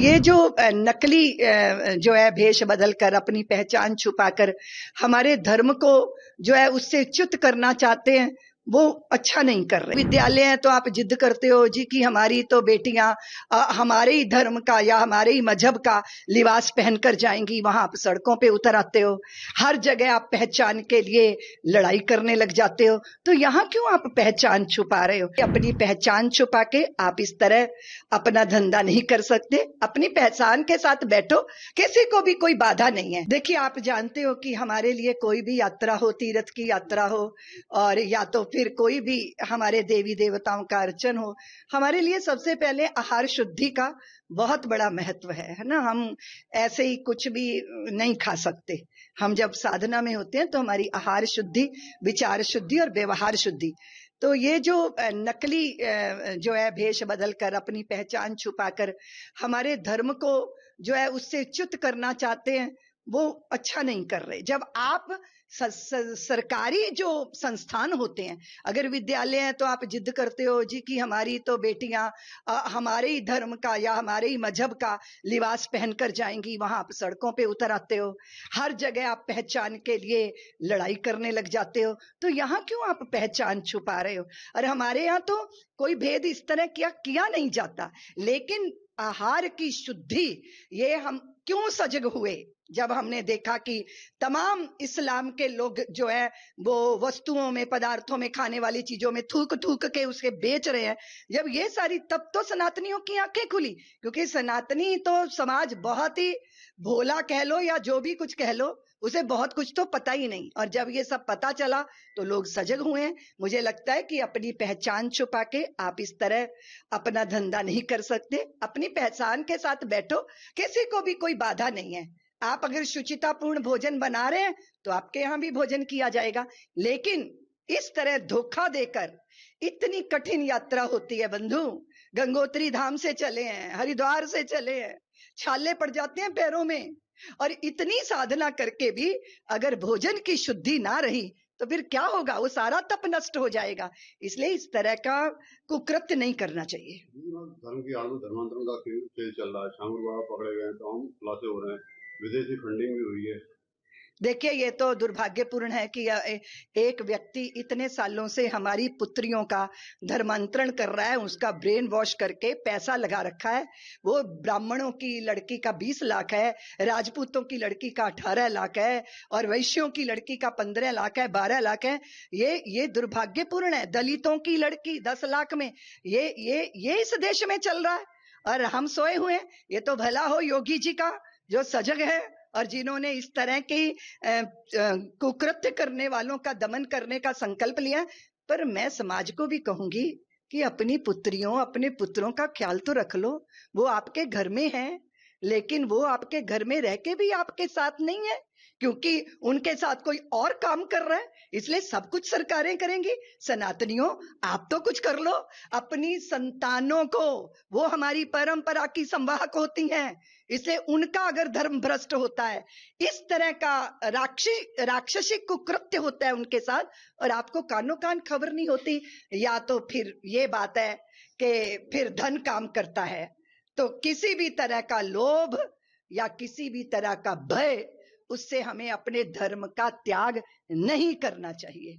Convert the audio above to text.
ये जो नकली जो है भेष बदलकर अपनी पहचान छुपाकर हमारे धर्म को जो है उससे च्युत करना चाहते हैं, वो अच्छा नहीं कर रहे। विद्यालय है तो आप जिद करते हो जी कि हमारी तो बेटियां हमारे ही धर्म का या हमारे ही मजहब का लिबास पहनकर जाएंगी, वहां आप सड़कों पे उतर आते हो, हर जगह आप पहचान के लिए लड़ाई करने लग जाते हो। तो यहाँ क्यों आप पहचान छुपा रहे हो? अपनी पहचान छुपा के आप इस तरह अपना धंधा नहीं कर सकते। अपनी पहचान के साथ बैठो, किसी को भी कोई बाधा नहीं है। देखिए, आप जानते हो कि हमारे लिए कोई भी यात्रा हो, तीर्थ की यात्रा हो, और या तो फिर कोई भी हमारे देवी देवताओं का अर्चन हो, हमारे लिए सबसे पहले आहार शुद्धि का बहुत बड़ा महत्व है ना। हम ऐसे ही कुछ भी नहीं खा सकते। हम जब साधना में होते हैं तो हमारी आहार शुद्धि, विचार शुद्धि और व्यवहार शुद्धि। तो ये जो नकली जो है भेष बदलकर अपनी पहचान छुपाकर हमारे धर्म को जो है उससे च्युत करना चाहते हैं, वो अच्छा नहीं कर रहे। जब आप सरकारी जो संस्थान होते हैं, अगर विद्यालय है तो आप जिद करते हो जी कि हमारी तो बेटियां हमारे ही धर्म का या हमारे ही मजहब का लिबास पहनकर जाएंगी, वहां आप सड़कों पे उतर आते हो, हर जगह आप पहचान के लिए लड़ाई करने लग जाते हो। तो यहाँ क्यों आप पहचान छुपा रहे हो? और हमारे यहाँ तो कोई भेद इस तरह किया नहीं जाता, लेकिन आहार की शुद्धि ये हम क्यों सजग हुए जब हमने देखा कि तमाम इस्लाम के लोग जो है वो वस्तुओं में, पदार्थों में, खाने वाली चीजों में थूक थूक के उसके बेच रहे हैं। जब ये सारी, तब तो सनातनियों की आंखें खुली, क्योंकि सनातनी तो समाज बहुत ही भोला कह लो या जो भी कुछ कह लो, उसे बहुत कुछ तो पता ही नहीं। और जब ये सब पता चला तो लोग सजग हुए हैं। मुझे लगता है कि अपनी पहचान छुपा के आप इस तरह अपना धंधा नहीं कर सकते। अपनी पहचान के साथ बैठो, किसी को भी कोई बाधा नहीं है। आप अगर शुचितापूर्ण भोजन बना रहे हैं तो आपके यहाँ भी भोजन किया जाएगा, लेकिन इस तरह धोखा देकर इतनी कठिन यात्रा होती है बंधु। गंगोत्री धाम से चले हैं, हरिद्वार से चले हैं, छाले पड़ जाते हैं पैरों में, और इतनी साधना करके भी अगर भोजन की शुद्धि ना रही तो फिर क्या होगा? वो सारा तप नष्ट हो जाएगा। इसलिए इस तरह का कुकृत्य नहीं करना चाहिए। धर्म की आलू धर्मांतरण का खेल चल रहा है, शांगुर बाबा पकड़े गए हैं, तो हम खुलासे हो रहे हैं, विदेशी फंडिंग भी हुई है। देखिए, ये तो दुर्भाग्यपूर्ण है कि एक व्यक्ति इतने सालों से हमारी पुत्रियों का धर्मांतरण कर रहा है, उसका ब्रेन वॉश करके पैसा लगा रखा है। वो ब्राह्मणों की लड़की का 20 लाख है, राजपूतों की लड़की का 18 लाख है, और वैश्यों की लड़की का 15 लाख है, 12 लाख है। ये दुर्भाग्यपूर्ण है। दलितों की लड़की 10 लाख में ये इस देश में चल रहा है, और हम सोए हुए हैं। ये तो भला हो योगी जी का जो सजग है और जिन्होंने इस तरह की कुकृत्य करने वालों का दमन करने का संकल्प लिया। पर मैं समाज को भी कहूंगी कि अपनी पुत्रियों, अपने पुत्रों का ख्याल तो रख लो। वो आपके घर में हैं, लेकिन वो आपके घर में रह के भी आपके साथ नहीं है, क्योंकि उनके साथ कोई और काम कर रहा है। इसलिए सब कुछ सरकारें करेंगी। सनातनियों, आप तो कुछ कर लो अपनी संतानों को। वो हमारी परंपरा की संवाहक होती हैं, इसलिए उनका अगर धर्म भ्रष्ट होता है, इस तरह का राक्षसी कुकृत्य होता है उनके साथ, और आपको कानो कान खबर नहीं होती, या तो फिर ये बात है कि फिर धन काम करता है। तो किसी भी तरह का लोभ या किसी भी तरह का भय, उससे हमें अपने धर्म का त्याग नहीं करना चाहिए।